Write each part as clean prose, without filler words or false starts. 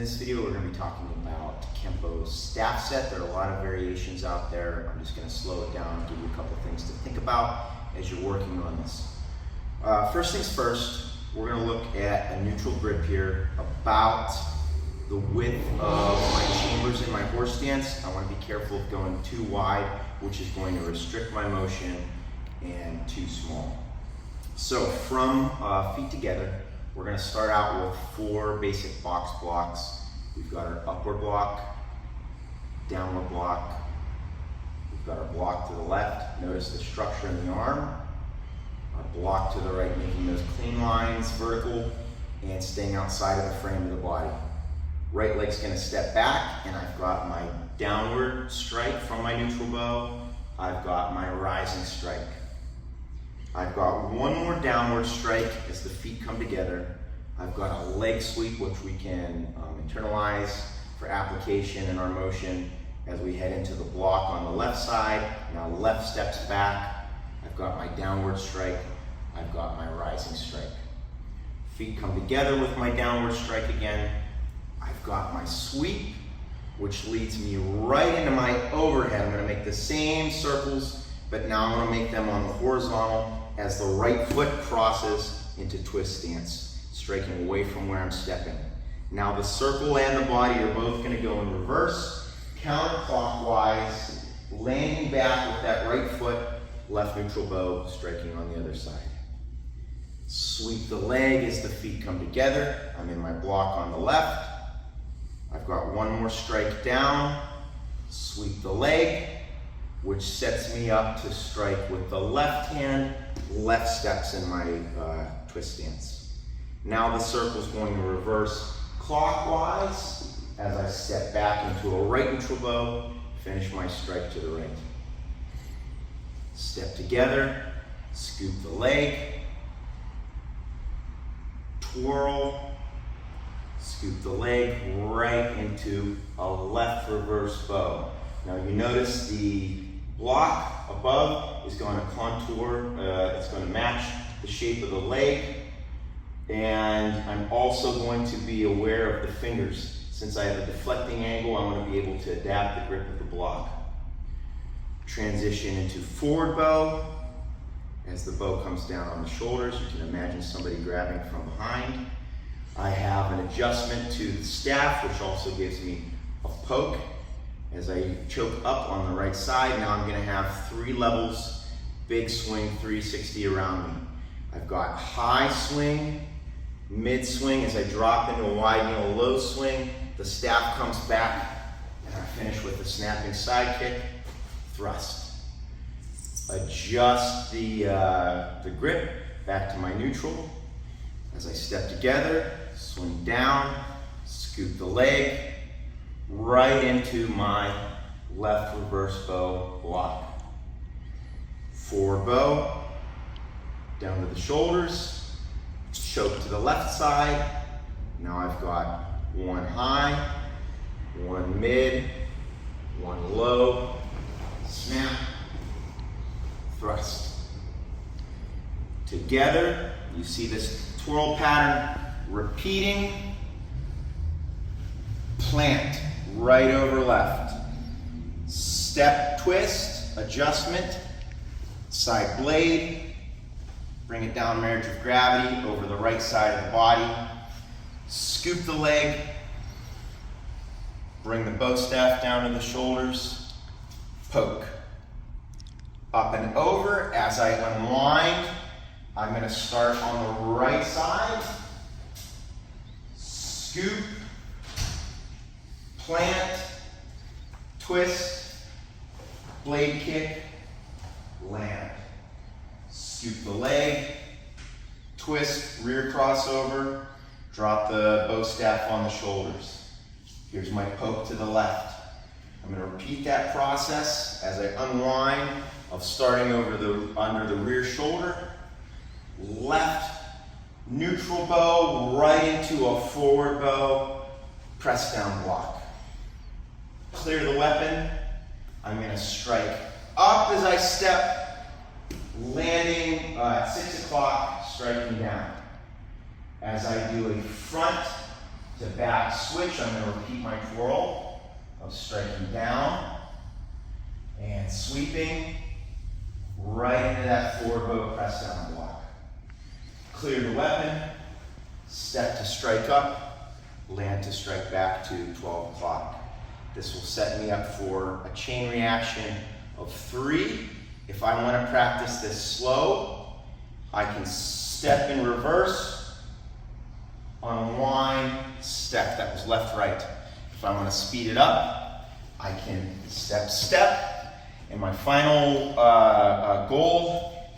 this video, we're going to be talking about Kempo staff set. There are a lot of variations out there. I'm just going to slow it down and give you a couple things to think about as you're working on this. First things first, we're going to look at a neutral grip here, about the width of my chambers in my horse stance. I want to be careful of going too wide, which is going to restrict my motion, and too small. So from feet together, we're going to start out with 4 basic box blocks. We've got our upward block, downward block, we've got our block to the left. Notice the structure in the arm. Our block to the right, making those clean lines, vertical, and staying outside of the frame of the body. Right leg's going to step back, and I've got my downward strike from my neutral bow. I've got my rising strike. I've got one more downward strike as the feet come together. I've got a leg sweep, which we can internalize for application in our motion as we head into the block on the left side. Now left steps back. I've got my downward strike. I've got my rising strike. Feet come together with my downward strike again. I've got my sweep, which leads me right into my overhead. I'm going to make the same circles, but now I'm going to make them on the horizontal as the right foot crosses into twist stance, striking away from where I'm stepping. Now the circle and the body are both going to go in reverse, counterclockwise, landing back with that right foot, left neutral bow, striking on the other side. Sweep the leg as the feet come together. I'm in my block on the left. I've got one more strike down, sweep the leg, which sets me up to strike with the left hand, left steps in my twist stance. Now the circle's going to reverse clockwise as I step back into a right neutral bow, finish my strike to the right. Step together, scoop the leg, twirl, scoop the leg right into a left reverse bow. Now you notice the block above is going to contour, it's going to match the shape of the leg, and I'm also going to be aware of the fingers. Since I have a deflecting angle, I want to be able to adapt the grip of the block. Transition into forward bow. As the bow comes down on the shoulders, you can imagine somebody grabbing from behind. I have an adjustment to the staff, which also gives me a poke. As I choke up on the right side, now I'm going to have 3 levels, big swing, 360 around me. I've got high swing, mid swing. As I drop into a wide knee, a low swing, the staff comes back, and I finish with a snapping side kick, thrust. Adjust the grip back to my neutral. As I step together, swing down, scoop the leg, right into my left reverse bow block. Forward bow, down to the shoulders, choke to the left side. Now I've got one high, one mid, one low, snap, thrust. Together, you see this twirl pattern repeating. Plant, right over left. Step twist, adjustment, side blade. Bring it down, marriage of gravity, over the right side of the body. Scoop the leg. Bring the bow staff down to the shoulders. Poke. Up and over. As I unwind, I'm going to start on the right side. Scoop. Plant, twist, blade kick, land. Scoop the leg, twist, rear crossover, drop the bow staff on the shoulders. Here's my poke to the left. I'm going to repeat that process as I unwind of starting under the rear shoulder, left neutral bow right into a forward bow, press down block. Clear the weapon. I'm going to strike up as I step, landing at 6 o'clock, striking down. As I do a front to back switch, I'm going to repeat my twirl of striking down and sweeping right into that forward bow press down block. Clear the weapon, step to strike up, land to strike back to 12 o'clock. This will set me up for a chain reaction of 3. If I want to practice this slow, I can step in reverse, unwind, step. That was left, right. If I want to speed it up, I can step, step. And my final goal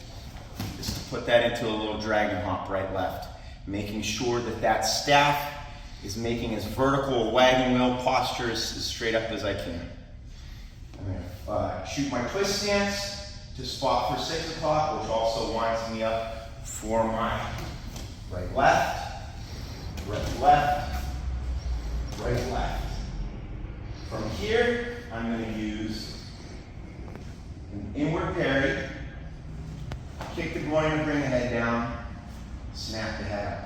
is to put that into a little dragon hop right, left, making sure that that staff is making as vertical a wagon wheel posture as straight up as I can. I'm going to shoot my twist stance to spot for 6 o'clock, which also winds me up for my right, left, right, left, right, left. From here, I'm going to use an inward parry, kick the groin and bring the head down, snap the head up.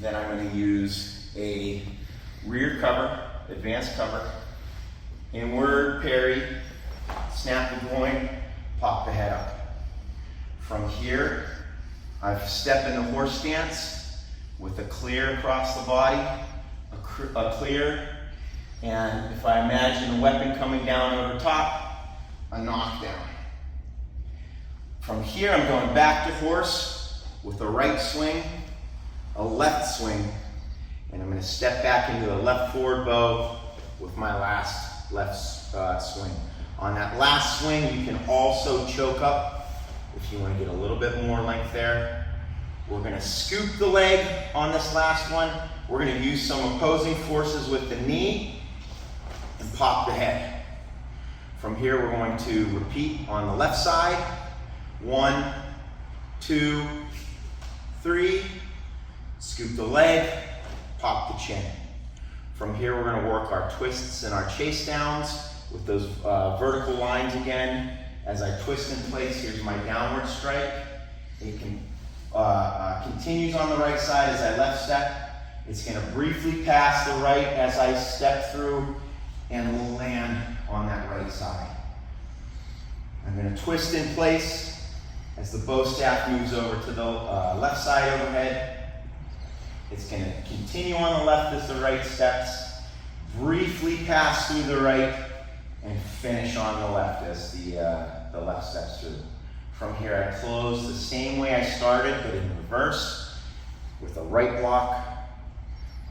Then I'm going to use a rear cover, advanced cover, inward parry, snap the groin, pop the head up. From here, I've stepped in the horse stance with a clear across the body, a clear, and if I imagine a weapon coming down over top, a knockdown. From here, I'm going back to horse with a right swing, a left swing, and I'm going to step back into a left forward bow with my last left swing. On that last swing, you can also choke up if you want to get a little bit more length there. We're going to scoop the leg on this last one. We're going to use some opposing forces with the knee and pop the head. From here, we're going to repeat on the left side. 1, 2, 3. Scoop the leg, pop the chin. From here, we're going to work our twists and our chase downs with those vertical lines again. As I twist in place, here's my downward strike. It continues on the right side as I left step. It's going to briefly pass the right as I step through and land on that right side. I'm going to twist in place as the bow staff moves over to the left side overhead. It's going to continue on the left as the right steps, briefly pass through the right, and finish on the left as the left steps through. From here, I close the same way I started, but in reverse, with a right block,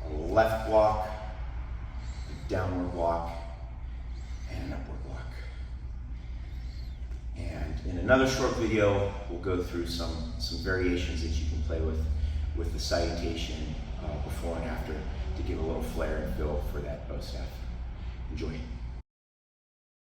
a left block, a downward block, and an upward block. And in another short video, we'll go through some variations that you can play with the salutation before and after to give a little flair and feel for that bow staff. Enjoy.